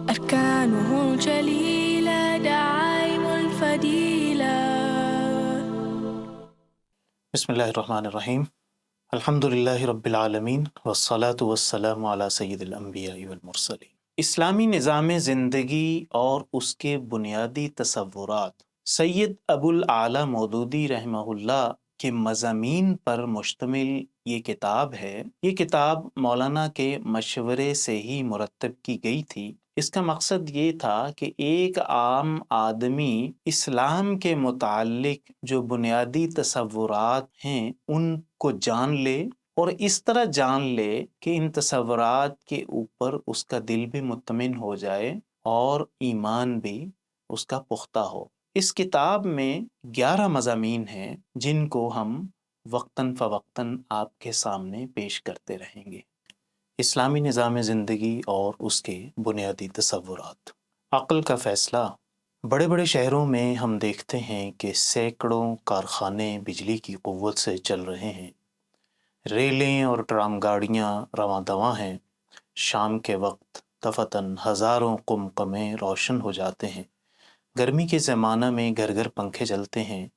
أركانه الجليلة دعائم الفضيلة. بسم اللہ الرحمن الرحیم، الحمد للہ رب العالمین والصلاة والسلام علی سید الانبیاء والمرسلین۔ اسلامی نظام زندگی اور اس کے بنیادی تصورات سید ابو الاعلیٰ مودودی رحمہ اللہ کے مضامین پر مشتمل یہ کتاب ہے۔ یہ کتاب مولانا کے مشورے سے ہی مرتب کی گئی تھی۔ اس کا مقصد یہ تھا کہ ایک عام آدمی اسلام کے متعلق جو بنیادی تصورات ہیں ان کو جان لے، اور اس طرح جان لے کہ ان تصورات کے اوپر اس کا دل بھی مطمئن ہو جائے اور ایمان بھی اس کا پختہ ہو۔ اس کتاب میں 11 مضامین ہیں جن کو ہم وقتاً فوقتاً آپ کے سامنے پیش کرتے رہیں گے۔ اسلامی نظام زندگی اور اس کے بنیادی تصورات۔ عقل کا فیصلہ۔ بڑے بڑے شہروں میں ہم دیکھتے ہیں کہ سینکڑوں کارخانے بجلی کی قوت سے چل رہے ہیں، ریلیں اور ٹرام گاڑیاں رواں دواں ہیں، شام کے وقت دفتن ہزاروں قمقمے روشن ہو جاتے ہیں، گرمی کے زمانہ میں گھر گھر پنکھے چلتے ہیں،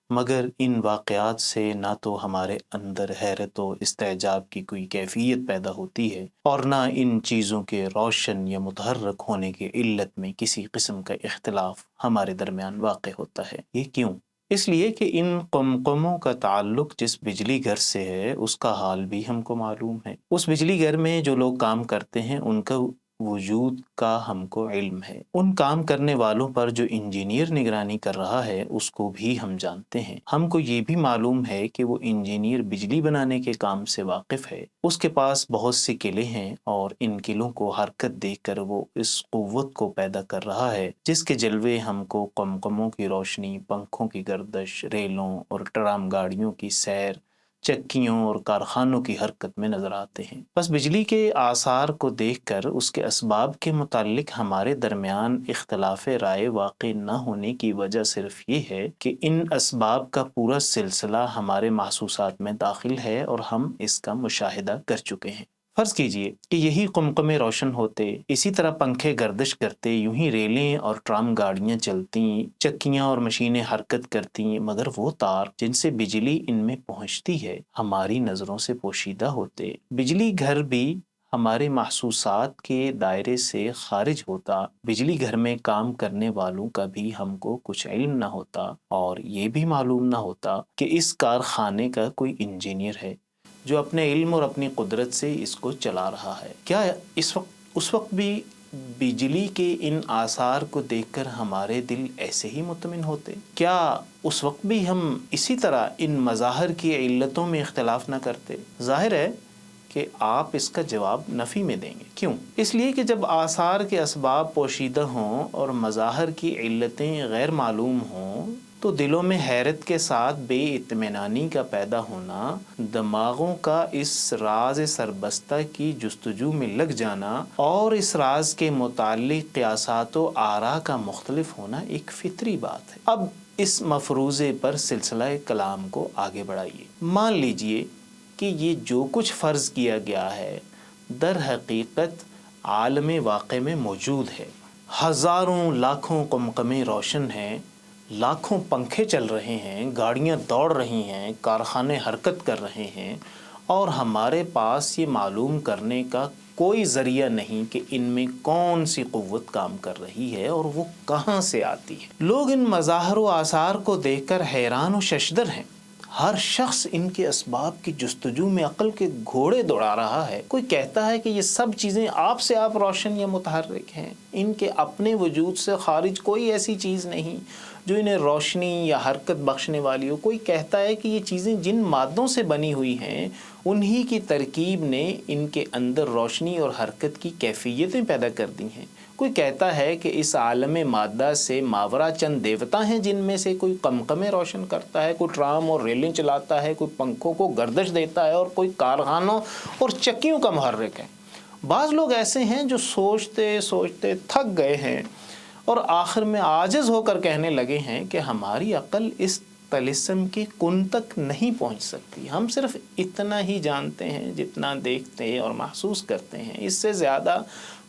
مگر ان واقعات سے نہ تو ہمارے اندر حیرت و استعجاب کی کوئی کیفیت پیدا ہوتی ہے اور نہ ان چیزوں کے روشن یا متحرک ہونے کی علت میں کسی قسم کا اختلاف ہمارے درمیان واقع ہوتا ہے۔ یہ کیوں؟ اس لیے کہ ان قمقموں کا تعلق جس بجلی گھر سے ہے اس کا حال بھی ہم کو معلوم ہے۔ اس بجلی گھر میں جو لوگ کام کرتے ہیں ان کا وجود کا ہم کو علم ہے۔ ان کام کرنے والوں پر جو انجینئر نگرانی کر رہا ہے اس کو بھی ہم جانتے ہیں۔ ہم کو یہ بھی معلوم ہے کہ وہ انجینئر بجلی بنانے کے کام سے واقف ہے، اس کے پاس بہت سی قلعے ہیں اور ان قلعوں کو حرکت دے کر وہ اس قوت کو پیدا کر رہا ہے جس کے جلوے ہم کو قمقموں کی روشنی، پنکھوں کی گردش، ریلوں اور ٹرام گاڑیوں کی سیر، چکیوں اور کارخانوں کی حرکت میں نظر آتے ہیں۔ بس بجلی کے آثار کو دیکھ کر اس کے اسباب کے متعلق ہمارے درمیان اختلاف رائے واقع نہ ہونے کی وجہ صرف یہ ہے کہ ان اسباب کا پورا سلسلہ ہمارے محسوسات میں داخل ہے اور ہم اس کا مشاہدہ کر چکے ہیں۔ فرض کیجئے کہ یہی قمقمے روشن ہوتے، اسی طرح پنکھے گردش کرتے، یوں ہی ریلیں اور ٹرام گاڑیاں چلتیں، چکیاں اور مشینیں حرکت کرتیں، مگر وہ تار جن سے بجلی ان میں پہنچتی ہے ہماری نظروں سے پوشیدہ ہوتے، بجلی گھر بھی ہمارے محسوسات کے دائرے سے خارج ہوتا، بجلی گھر میں کام کرنے والوں کا بھی ہم کو کچھ علم نہ ہوتا اور یہ بھی معلوم نہ ہوتا کہ اس کارخانے کا کوئی انجینئر ہے جو اپنے علم اور اپنی قدرت سے اس کو چلا رہا ہے۔ کیا اس وقت بھی بجلی کے ان آثار کو دیکھ کر ہمارے دل ایسے ہی مطمئن ہوتے؟ کیا اس وقت بھی ہم اسی طرح ان مظاہر کی علتوں میں اختلاف نہ کرتے؟ ظاہر ہے کہ آپ اس کا جواب نفی میں دیں گے۔ کیوں؟ اس لیے کہ جب آثار کے اسباب پوشیدہ ہوں اور مظاہر کی علتیں غیر معلوم ہوں تو دلوں میں حیرت کے ساتھ بے اطمینانی کا پیدا ہونا، دماغوں کا اس راز سربستہ کی جستجو میں لگ جانا اور اس راز کے متعلق قیاسات و آراء کا مختلف ہونا ایک فطری بات ہے۔ اب اس مفروضے پر سلسلہ کلام کو آگے بڑھائیے۔ مان لیجئے کہ یہ جو کچھ فرض کیا گیا ہے در حقیقت عالم واقع میں موجود ہے۔ ہزاروں لاکھوں قمقمے روشن ہیں، لاکھوں پنکھے چل رہے ہیں، گاڑیاں دوڑ رہی ہیں، کارخانے حرکت کر رہے ہیں، اور ہمارے پاس یہ معلوم کرنے کا کوئی ذریعہ نہیں کہ ان میں کون سی قوت کام کر رہی ہے اور وہ کہاں سے آتی ہے۔ لوگ ان مظاہر و آثار کو دیکھ کر حیران و ششدر ہیں۔ ہر شخص ان کے اسباب کی جستجو میں عقل کے گھوڑے دوڑا رہا ہے۔ کوئی کہتا ہے کہ یہ سب چیزیں آپ سے آپ روشن یا متحرک ہیں، ان کے اپنے وجود سے خارج کوئی ایسی چیز نہیں جو انہیں روشنی یا حرکت بخشنے والی ہو۔ کوئی کہتا ہے کہ یہ چیزیں جن مادوں سے بنی ہوئی ہیں انہی کی ترکیب نے ان کے اندر روشنی اور حرکت کی کیفیتیں پیدا کر دی ہیں۔ کوئی کہتا ہے کہ اس عالم مادہ سے ماورا چند دیوتا ہیں جن میں سے کوئی قمقمے روشن کرتا ہے، کوئی ٹرام اور ریلیں چلاتا ہے، کوئی پنکھوں کو گردش دیتا ہے اور کوئی کارخانوں اور چکیوں کا محرک ہے۔ بعض لوگ ایسے ہیں جو سوچتے سوچتے تھک گئے ہیں اور آخر میں عاجز ہو کر کہنے لگے ہیں کہ ہماری عقل اس طلسم کی کن تک نہیں پہنچ سکتی، ہم صرف اتنا ہی جانتے ہیں جتنا دیکھتے اور محسوس کرتے ہیں، اس سے زیادہ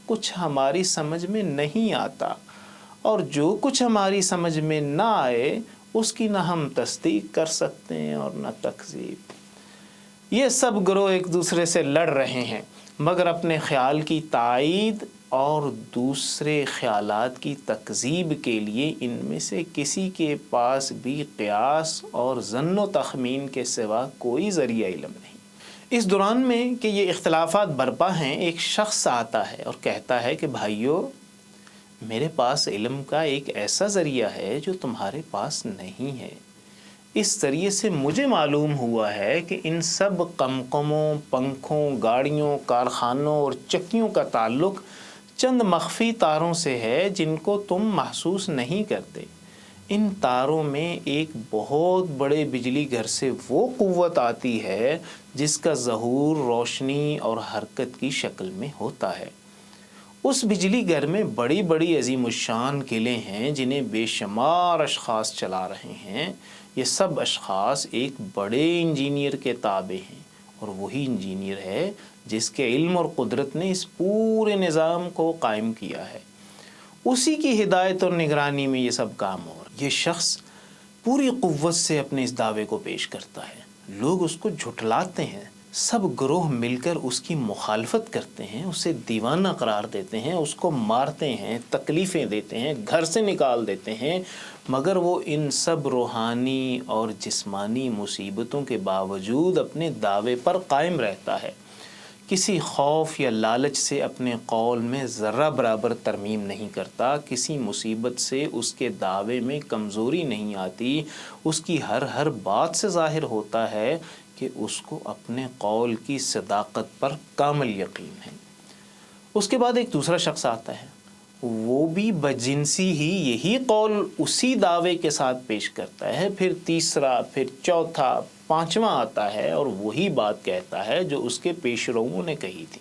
کچھ ہماری سمجھ میں نہیں آتا، اور جو کچھ ہماری سمجھ میں نہ آئے اس کی نہ ہم تصدیق کر سکتے ہیں اور نہ تکذیب۔ یہ سب گروہ ایک دوسرے سے لڑ رہے ہیں، مگر اپنے خیال کی تائید اور دوسرے خیالات کی تکذیب کے لیے ان میں سے کسی کے پاس بھی قیاس اور ظن و تخمین کے سوا کوئی ذریعہ علم نہیں۔ اس دوران میں کہ یہ اختلافات برپا ہیں، ایک شخص آتا ہے اور کہتا ہے کہ بھائیو، میرے پاس علم کا ایک ایسا ذریعہ ہے جو تمہارے پاس نہیں ہے۔ اس ذریعے سے مجھے معلوم ہوا ہے کہ ان سب قمقموں، پنکھوں، گاڑیوں، کارخانوں اور چکیوں کا تعلق چند مخفی تاروں سے ہے جن کو تم محسوس نہیں کرتے۔ ان تاروں میں ایک بہت بڑے بجلی گھر سے وہ قوت آتی ہے جس کا ظہور روشنی اور حرکت کی شکل میں ہوتا ہے۔ اس بجلی گھر میں بڑی بڑی عظیم الشان قلعے ہیں جنہیں بے شمار اشخاص چلا رہے ہیں۔ یہ سب اشخاص ایک بڑے انجینئر کے تابع ہیں، اور وہی انجینئر ہے جس کے علم اور قدرت نے اس پورے نظام کو قائم کیا ہے۔ اسی کی ہدایت اور نگرانی میں یہ سب کام ہو رہا ہے۔ یہ شخص پوری قوت سے اپنے اس دعوے کو پیش کرتا ہے، لوگ اس کو جھٹلاتے ہیں، سب گروہ مل کر اس کی مخالفت کرتے ہیں، اسے دیوانہ قرار دیتے ہیں، اس کو مارتے ہیں، تکلیفیں دیتے ہیں، گھر سے نکال دیتے ہیں، مگر وہ ان سب روحانی اور جسمانی مصیبتوں کے باوجود اپنے دعوے پر قائم رہتا ہے۔ کسی خوف یا لالچ سے اپنے قول میں ذرہ برابر ترمیم نہیں کرتا، کسی مصیبت سے اس کے دعوے میں کمزوری نہیں آتی۔ اس کی ہر بات سے ظاہر ہوتا ہے کہ اس کو اپنے قول کی صداقت پر کامل یقین ہے۔ اس کے بعد ایک دوسرا شخص آتا ہے، وہ بھی بجنسی ہی یہی قول اسی دعوے کے ساتھ پیش کرتا ہے، پھر تیسرا، پھر چوتھا، پانچواں آتا ہے اور وہی بات کہتا ہے جو اس کے پیش روؤں نے کہی تھی۔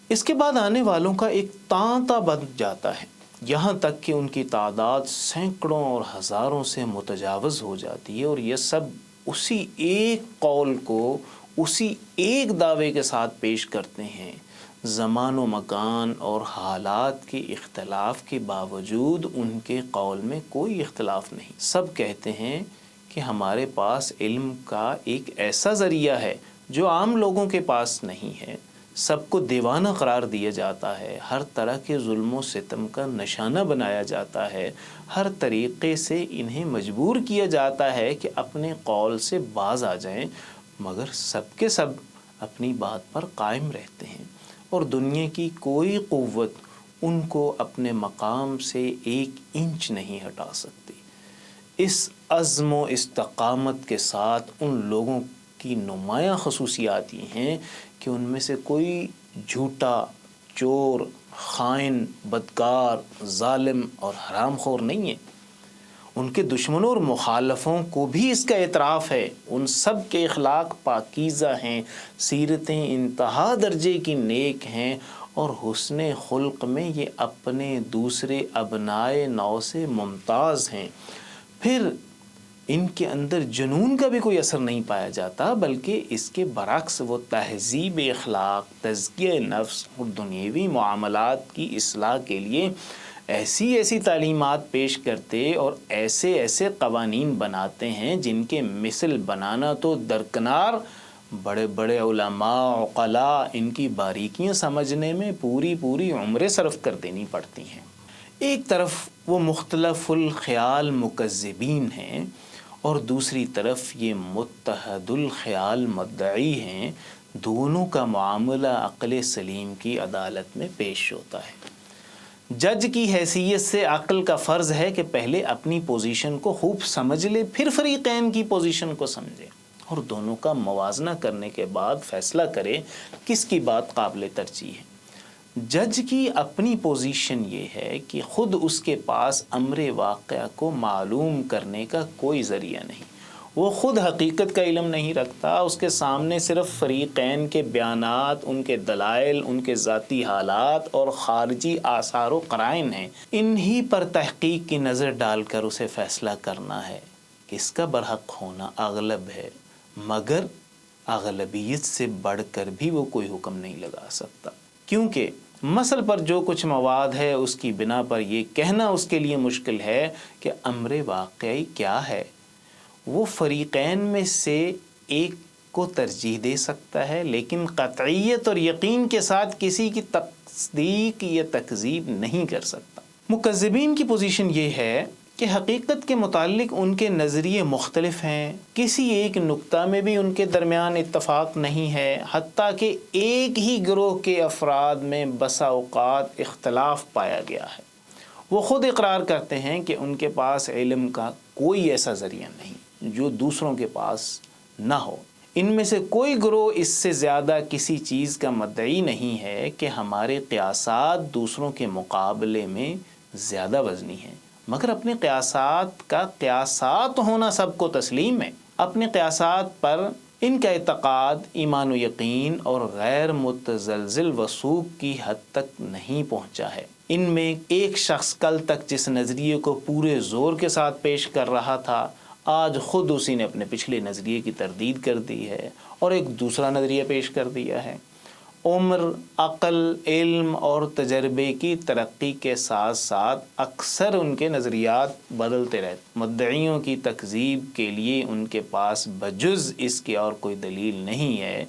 اس کے بعد آنے والوں کا ایک تانتا بن جاتا ہے، یہاں تک کہ ان کی تعداد سینکڑوں اور ہزاروں سے متجاوز ہو جاتی ہے، اور یہ سب اسی ایک قول کو اسی ایک دعوے کے ساتھ پیش کرتے ہیں۔ زمان و مکان اور حالات کے اختلاف کے باوجود ان کے قول میں کوئی اختلاف نہیں۔ سب کہتے ہیں کہ ہمارے پاس علم کا ایک ایسا ذریعہ ہے جو عام لوگوں کے پاس نہیں ہے۔ سب کو دیوانہ قرار دیا جاتا ہے، ہر طرح کے ظلم و ستم کا نشانہ بنایا جاتا ہے، ہر طریقے سے انہیں مجبور کیا جاتا ہے کہ اپنے قول سے باز آ جائیں، مگر سب کے سب اپنی بات پر قائم رہتے ہیں، اور دنیا کی کوئی قوت ان کو اپنے مقام سے ایک انچ نہیں ہٹا سکتی۔ اس عزم و استقامت کے ساتھ ان لوگوں کی نمایاں خصوصیات یہ ہیں کہ ان میں سے کوئی جھوٹا، چور، خائن، بدکار، ظالم اور حرام خور نہیں ہے۔ ان کے دشمنوں اور مخالفوں کو بھی اس کا اعتراف ہے۔ ان سب کے اخلاق پاکیزہ ہیں، سیرتیں انتہا درجے کی نیک ہیں، اور حسن خلق میں یہ اپنے دوسرے ابنائے نو سے ممتاز ہیں۔ پھر ان کے اندر جنون کا بھی کوئی اثر نہیں پایا جاتا، بلکہ اس کے برعکس وہ تہذیب اخلاق، تزکیہ نفس اور دنیوی معاملات کی اصلاح کے لیے ایسی تعلیمات پیش کرتے اور ایسے قوانین بناتے ہیں جن کے مثل بنانا تو درکنار، بڑے بڑے علماء، عقلاء ان کی باریکیاں سمجھنے میں پوری عمریں صرف کر دینی پڑتی ہیں۔ ایک طرف وہ مختلف الخیال مکذبین ہیں، اور دوسری طرف یہ متحد الخیال مدعی ہیں۔ دونوں کا معاملہ عقل سلیم کی عدالت میں پیش ہوتا ہے۔ جج کی حیثیت سے عقل کا فرض ہے کہ پہلے اپنی پوزیشن کو خوب سمجھ لے، پھر فریقین کی پوزیشن کو سمجھے، اور دونوں کا موازنہ کرنے کے بعد فیصلہ کرے کس کی بات قابل ترجیح ہے۔ جج کی اپنی پوزیشن یہ ہے کہ خود اس کے پاس امر واقعہ کو معلوم کرنے کا کوئی ذریعہ نہیں، وہ خود حقیقت کا علم نہیں رکھتا، اس کے سامنے صرف فریقین کے بیانات، ان کے دلائل، ان کے ذاتی حالات اور خارجی آثار و قرائن ہیں، انہی پر تحقیق کی نظر ڈال کر اسے فیصلہ کرنا ہے۔ کس کا برحق ہونا اغلب ہے، مگر اغلبیت سے بڑھ کر بھی وہ کوئی حکم نہیں لگا سکتا، کیونکہ مسل پر جو کچھ مواد ہے اس کی بنا پر یہ کہنا اس کے لیے مشکل ہے کہ امر واقعی کیا ہے۔ وہ فریقین میں سے ایک کو ترجیح دے سکتا ہے، لیکن قطعیت اور یقین کے ساتھ کسی کی تصدیق یا تکذیب نہیں کر سکتا۔ مکذبین کی پوزیشن یہ ہے کہ حقیقت کے متعلق ان کے نظریے مختلف ہیں، کسی ایک نقطہ میں بھی ان کے درمیان اتفاق نہیں ہے، حتیٰ کہ ایک ہی گروہ کے افراد میں بسا اوقات اختلاف پایا گیا ہے۔ وہ خود اقرار کرتے ہیں کہ ان کے پاس علم کا کوئی ایسا ذریعہ نہیں جو دوسروں کے پاس نہ ہو۔ ان میں سے کوئی گروہ اس سے زیادہ کسی چیز کا مدعی نہیں ہے کہ ہمارے قیاسات دوسروں کے مقابلے میں زیادہ وزنی ہیں، مگر اپنے قیاسات کا قیاسات ہونا سب کو تسلیم ہے۔ اپنے قیاسات پر ان کا اعتقاد ایمان و یقین اور غیر متزلزل وثوق کی حد تک نہیں پہنچا ہے۔ ان میں ایک شخص کل تک جس نظریے کو پورے زور کے ساتھ پیش کر رہا تھا، آج خود اسی نے اپنے پچھلے نظریے کی تردید کر دی ہے اور ایک دوسرا نظریہ پیش کر دیا ہے۔ عمر، عقل، علم اور تجربے کی ترقی کے ساتھ ساتھ اکثر ان کے نظریات بدلتے رہتے۔ مدعیوں کی تکذیب کے لیے ان کے پاس بجز اس کے اور کوئی دلیل نہیں ہے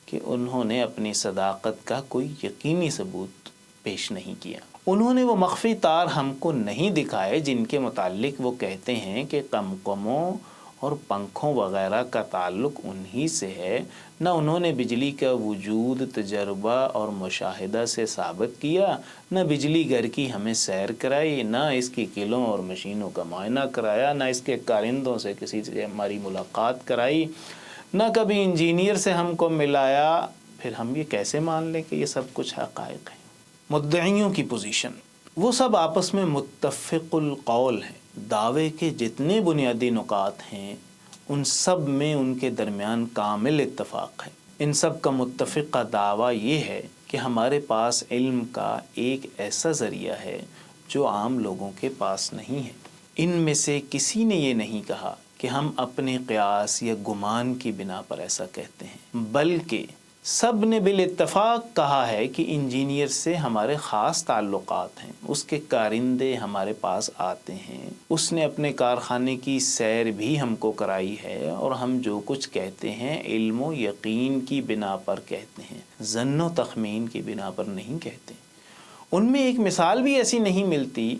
کہ انہوں نے اپنی صداقت کا کوئی یقینی ثبوت پیش نہیں کیا۔ انہوں نے وہ مخفی تار ہم کو نہیں دکھائے جن کے متعلق وہ کہتے ہیں کہ قمقموں اور پنکھوں وغیرہ کا تعلق انہی سے ہے۔ نہ انہوں نے بجلی کا وجود تجربہ اور مشاہدہ سے ثابت کیا، نہ بجلی گھر کی ہمیں سیر کرائی، نہ اس کی قلعوں اور مشینوں کا معائنہ کرایا، نہ اس کے کارندوں سے کسی سے ہماری ملاقات کرائی، نہ کبھی انجینئر سے ہم کو ملایا۔ پھر ہم یہ کیسے مان لیں کہ یہ سب کچھ حقائق ہیں؟ مدعیوں کی پوزیشن، وہ سب آپس میں متفق القول ہیں۔ دعوے کے جتنے بنیادی نکات ہیں ان سب میں ان کے درمیان کامل اتفاق ہے۔ ان سب کا متفقہ دعویٰ یہ ہے کہ ہمارے پاس علم کا ایک ایسا ذریعہ ہے جو عام لوگوں کے پاس نہیں ہے۔ ان میں سے کسی نے یہ نہیں کہا کہ ہم اپنے قیاس یا گمان کی بنا پر ایسا کہتے ہیں، بلکہ سب نے بالاتفاق کہا ہے کہ انجینئر سے ہمارے خاص تعلقات ہیں، اس کے کارندے ہمارے پاس آتے ہیں، اس نے اپنے کارخانے کی سیر بھی ہم کو کرائی ہے، اور ہم جو کچھ کہتے ہیں علم و یقین کی بنا پر کہتے ہیں، ظن و تخمین کی بنا پر نہیں کہتے۔ ان میں ایک مثال بھی ایسی نہیں ملتی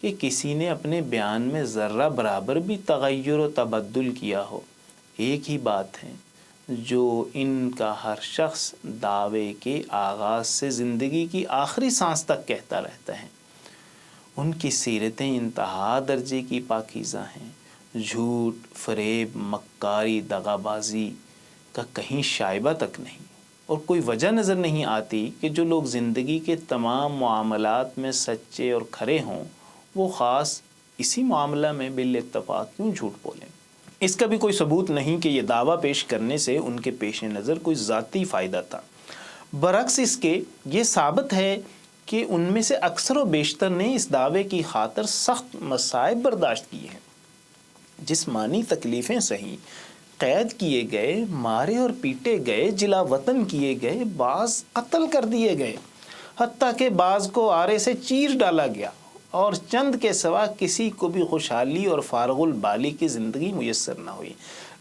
کہ کسی نے اپنے بیان میں ذرہ برابر بھی تغیر و تبدل کیا ہو۔ ایک ہی بات ہے جو ان کا ہر شخص دعوے کے آغاز سے زندگی کی آخری سانس تک کہتا رہتا ہے۔ ان کی سیرتیں انتہا درجے کی پاکیزہ ہیں، جھوٹ، فریب، مکاری، دغا بازی کا کہیں شائبہ تک نہیں، اور کوئی وجہ نظر نہیں آتی کہ جو لوگ زندگی کے تمام معاملات میں سچے اور کھرے ہوں وہ خاص اسی معاملہ میں بالاتفاق کیوں جھوٹ بولیں۔ اس کا بھی کوئی ثبوت نہیں کہ یہ دعویٰ پیش کرنے سے ان کے پیش نظر کوئی ذاتی فائدہ تھا۔ برعکس اس کے یہ ثابت ہے کہ ان میں سے اکثر و بیشتر نے اس دعوے کی خاطر سخت مصائب برداشت کیے ہیں، جسمانی تکلیفیں سہی، قید کیے گئے، مارے اور پیٹے گئے، جلا وطن کیے گئے، بعض قتل کر دیے گئے، حتیٰ کہ بعض کو آرے سے چیر ڈالا گیا، اور چند کے سوا کسی کو بھی خوشحالی اور فارغ البالی کی زندگی میسر نہ ہوئی۔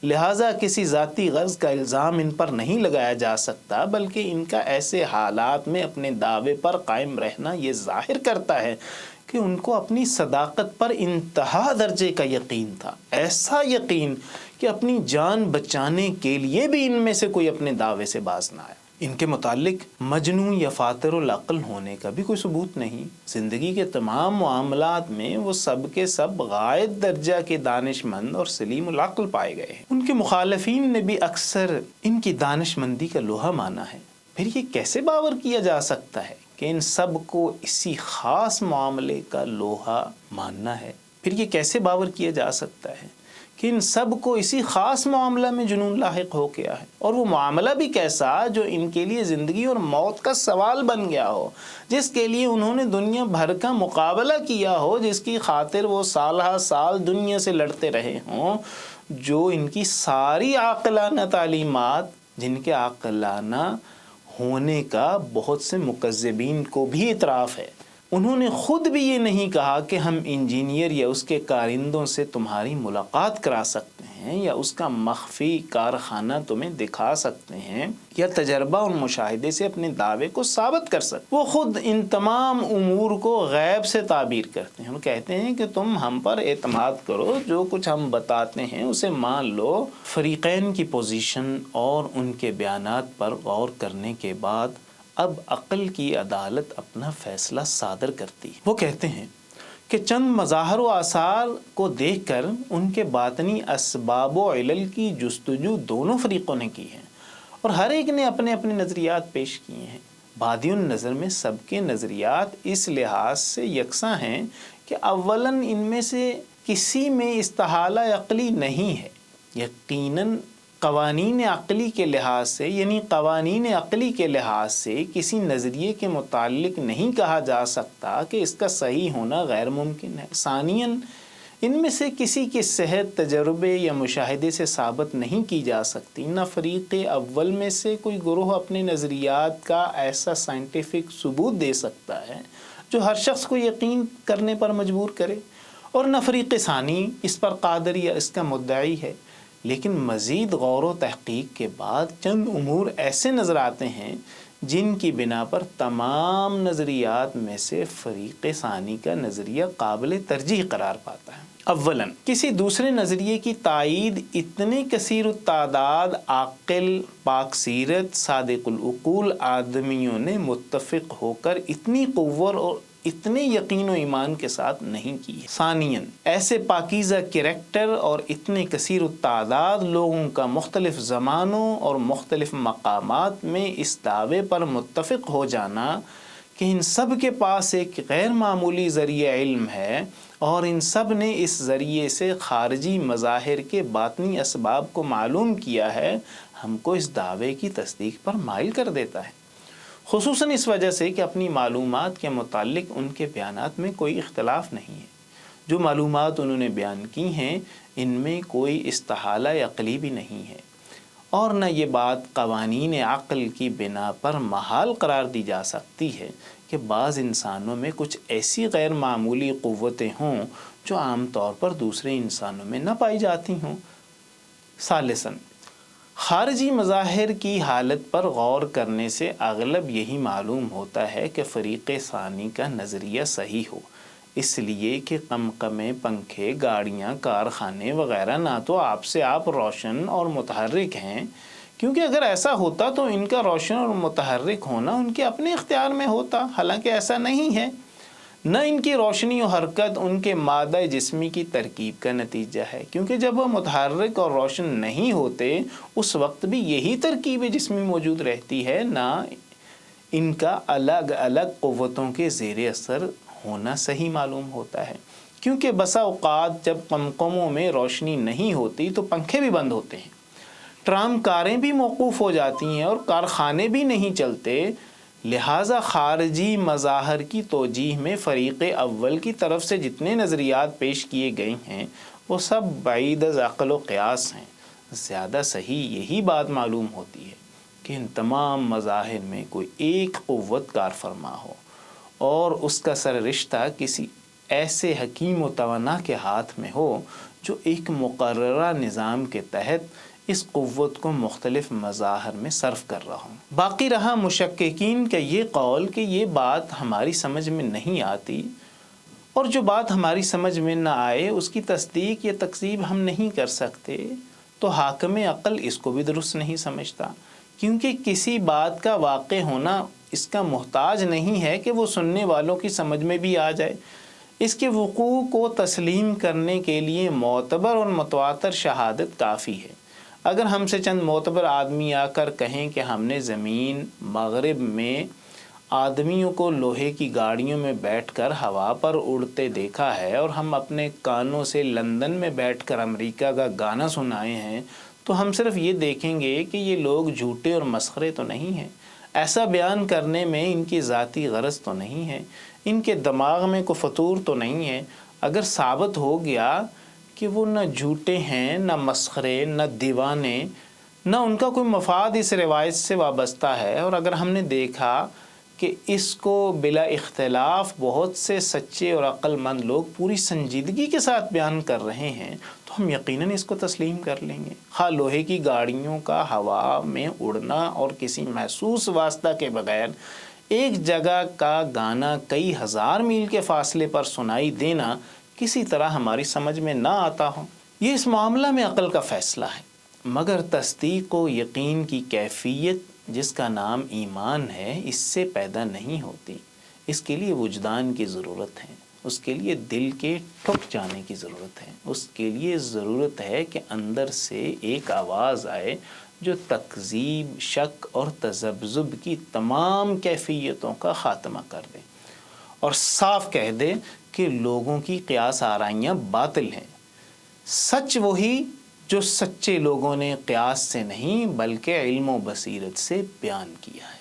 لہٰذا کسی ذاتی غرض کا الزام ان پر نہیں لگایا جا سکتا، بلکہ ان کا ایسے حالات میں اپنے دعوے پر قائم رہنا یہ ظاہر کرتا ہے کہ ان کو اپنی صداقت پر انتہا درجے کا یقین تھا، ایسا یقین کہ اپنی جان بچانے کے لیے بھی ان میں سے کوئی اپنے دعوے سے باز نہ آیا۔ ان کے متعلق مجنون یا فاتر العقل ہونے کا بھی کوئی ثبوت نہیں۔ زندگی کے تمام معاملات میں وہ سب کے سب غائب درجہ کے دانش مند اور سلیم العقل پائے گئے ہیں۔ ان کے مخالفین نے بھی اکثر ان کی دانش مندی کا لوہا مانا ہے۔ پھر یہ کیسے باور کیا جا سکتا ہے کہ ان سب کو اسی خاص معاملے کا لوہا ماننا ہے؟ پھر یہ کیسے باور کیا جا سکتا ہے کہ ان سب کو اسی خاص معاملہ میں جنون لاحق ہو گیا ہے، اور وہ معاملہ بھی کیسا جو ان کے لیے زندگی اور موت کا سوال بن گیا ہو، جس کے لیے انہوں نے دنیا بھر کا مقابلہ کیا ہو، جس کی خاطر وہ سالہ سال دنیا سے لڑتے رہے ہوں، جو ان کی ساری عاقلانہ تعلیمات، جن کے عاقلانہ ہونے کا بہت سے مکذبین کو بھی اعتراف ہے۔ انہوں نے خود بھی یہ نہیں کہا کہ ہم انجینئر یا اس کے کارندوں سے تمہاری ملاقات کرا سکتے ہیں یا اس کا مخفی کارخانہ تمہیں دکھا سکتے ہیں یا تجربہ اور مشاہدے سے اپنے دعوے کو ثابت کر سکتے۔ وہ خود ان تمام امور کو غیب سے تعبیر کرتے ہیں۔ وہ کہتے ہیں کہ تم ہم پر اعتماد کرو، جو کچھ ہم بتاتے ہیں اسے مان لو۔ فریقین کی پوزیشن اور ان کے بیانات پر غور کرنے کے بعد اب عقل کی عدالت اپنا فیصلہ صادر کرتی ہے۔ وہ کہتے ہیں کہ چند مظاہر و آثار کو دیکھ کر ان کے باطنی اسباب و علل کی جستجو دونوں فریقوں نے کی ہے اور ہر ایک نے اپنے اپنے نظریات پیش کیے ہیں۔ بادی النظر میں سب کے نظریات اس لحاظ سے یکساں ہیں کہ اولاً ان میں سے کسی میں استحالہ عقلی نہیں ہے۔ یقیناً قوانین عقلی کے لحاظ سے کسی نظریے کے متعلق نہیں کہا جا سکتا کہ اس کا صحیح ہونا غیر ممکن ہے۔ ثانیاً ان میں سے کسی کی صحت تجربے یا مشاہدے سے ثابت نہیں کی جا سکتی۔ نہ فریق اول میں سے کوئی گروہ اپنے نظریات کا ایسا سائنٹیفک ثبوت دے سکتا ہے جو ہر شخص کو یقین کرنے پر مجبور کرے، اور نہ فریق ثانی اس پر قادر یا اس کا مدعی ہے۔ لیکن مزید غور و تحقیق کے بعد چند امور ایسے نظر آتے ہیں جن کی بنا پر تمام نظریات میں سے فریق ثانی کا نظریہ قابل ترجیح قرار پاتا ہے۔ اولاً کسی دوسرے نظریے کی تائید اتنے کثیر التعداد عاقل، پاک سیرت، صادق العقول آدمیوں نے متفق ہو کر اتنی قوت اور اتنے یقین و ایمان کے ساتھ نہیں کی ہے۔ ثانیاً ایسے پاکیزہ کریکٹر اور اتنے کثیر التعداد لوگوں کا مختلف زمانوں اور مختلف مقامات میں اس دعوے پر متفق ہو جانا کہ ان سب کے پاس ایک غیر معمولی ذریعہ علم ہے اور ان سب نے اس ذریعے سے خارجی مظاہر کے باطنی اسباب کو معلوم کیا ہے، ہم کو اس دعوے کی تصدیق پر مائل کر دیتا ہے، خصوصاً اس وجہ سے کہ اپنی معلومات کے متعلق ان کے بیانات میں کوئی اختلاف نہیں ہے۔ جو معلومات انہوں نے بیان کی ہیں ان میں کوئی استحالہ عقلی بھی نہیں ہے، اور نہ یہ بات قوانین عقل کی بنا پر محال قرار دی جا سکتی ہے کہ بعض انسانوں میں کچھ ایسی غیر معمولی قوتیں ہوں جو عام طور پر دوسرے انسانوں میں نہ پائی جاتی ہوں۔ ثالثاً خارجی مظاہر کی حالت پر غور کرنے سے اغلب یہی معلوم ہوتا ہے کہ فریق ثانی کا نظریہ صحیح ہو، اس لیے کہ قمقمے، پنکھے، گاڑیاں، کارخانے وغیرہ نہ تو آپ سے آپ روشن اور متحرک ہیں، کیونکہ اگر ایسا ہوتا تو ان کا روشن اور متحرک ہونا ان کے اپنے اختیار میں ہوتا، حالانکہ ایسا نہیں ہے۔ نہ ان کی روشنی و حرکت ان کے مادہ جسمی کی ترکیب کا نتیجہ ہے، کیونکہ جب وہ متحرک اور روشن نہیں ہوتے اس وقت بھی یہی ترکیب جسمی موجود رہتی ہے۔ نہ ان کا الگ الگ قوتوں کے زیر اثر ہونا صحیح معلوم ہوتا ہے، کیونکہ بسا اوقات جب قمقموں میں روشنی نہیں ہوتی تو پنکھے بھی بند ہوتے ہیں، ٹرام کاریں بھی موقوف ہو جاتی ہیں اور کارخانے بھی نہیں چلتے۔ لہٰذا خارجی مظاہر کی توجیہ میں فریق اول کی طرف سے جتنے نظریات پیش کیے گئے ہیں وہ سب بعید از عقل و قیاس ہیں۔ زیادہ صحیح یہی بات معلوم ہوتی ہے کہ ان تمام مظاہر میں کوئی ایک قوت کار فرما ہو اور اس کا سر رشتہ کسی ایسے حکیم و توانا کے ہاتھ میں ہو جو ایک مقررہ نظام کے تحت اس قوت کو مختلف مظاہر میں صرف کر رہا ہوں۔ باقی رہا مشککین کا یہ قول کہ یہ بات ہماری سمجھ میں نہیں آتی، اور جو بات ہماری سمجھ میں نہ آئے اس کی تصدیق یا تکذیب ہم نہیں کر سکتے، تو حاکم عقل اس کو بھی درست نہیں سمجھتا، کیونکہ کسی بات کا واقع ہونا اس کا محتاج نہیں ہے کہ وہ سننے والوں کی سمجھ میں بھی آ جائے۔ اس کے وقوع کو تسلیم کرنے کے لیے معتبر اور متواتر شہادت کافی ہے۔ اگر ہم سے چند معتبر آدمی آ کر کہیں کہ ہم نے زمین مغرب میں آدمیوں کو لوہے کی گاڑیوں میں بیٹھ کر ہوا پر اڑتے دیکھا ہے اور ہم اپنے کانوں سے لندن میں بیٹھ کر امریکہ کا گانا سنائے ہیں، تو ہم صرف یہ دیکھیں گے کہ یہ لوگ جھوٹے اور مسخرے تو نہیں ہیں۔ ایسا بیان کرنے میں ان کی ذاتی غرض تو نہیں ہے، ان کے دماغ میں کوئی فطور تو نہیں ہے۔ اگر ثابت ہو گیا کہ وہ نہ جھوٹے ہیں، نہ مسخرے، نہ دیوانے، نہ ان کا کوئی مفاد اس روایت سے وابستہ ہے، اور اگر ہم نے دیکھا کہ اس کو بلا اختلاف بہت سے سچے اور عقل مند لوگ پوری سنجیدگی کے ساتھ بیان کر رہے ہیں تو ہم یقیناً اس کو تسلیم کر لیں گے۔ خواہ لوہے کی گاڑیوں کا ہوا میں اڑنا اور کسی محسوس واسطہ کے بغیر ایک جگہ کا گانا کئی ہزار میل کے فاصلے پر سنائی دینا کسی طرح ہماری سمجھ میں نہ آتا ہو، یہ اس معاملہ میں عقل کا فیصلہ ہے، مگر تصدیق و یقین کی کیفیت جس کا نام ایمان ہے اس سے پیدا نہیں ہوتی۔ اس کے لیے وجدان کی ضرورت ہے، اس کے لیے دل کے ٹھک جانے کی ضرورت ہے، اس کے لیے ضرورت ہے کہ اندر سے ایک آواز آئے جو تکذیب، شک اور تذبذب کی تمام کیفیتوں کا خاتمہ کر دے اور صاف کہہ دے کہ لوگوں کی قیاس آرائیاں باطل ہیں۔ سچ وہی جو سچے لوگوں نے قیاس سے نہیں بلکہ علم و بصیرت سے بیان کیا ہے۔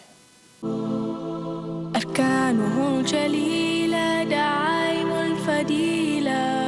أركانه الجليلة دعائم الفضيلة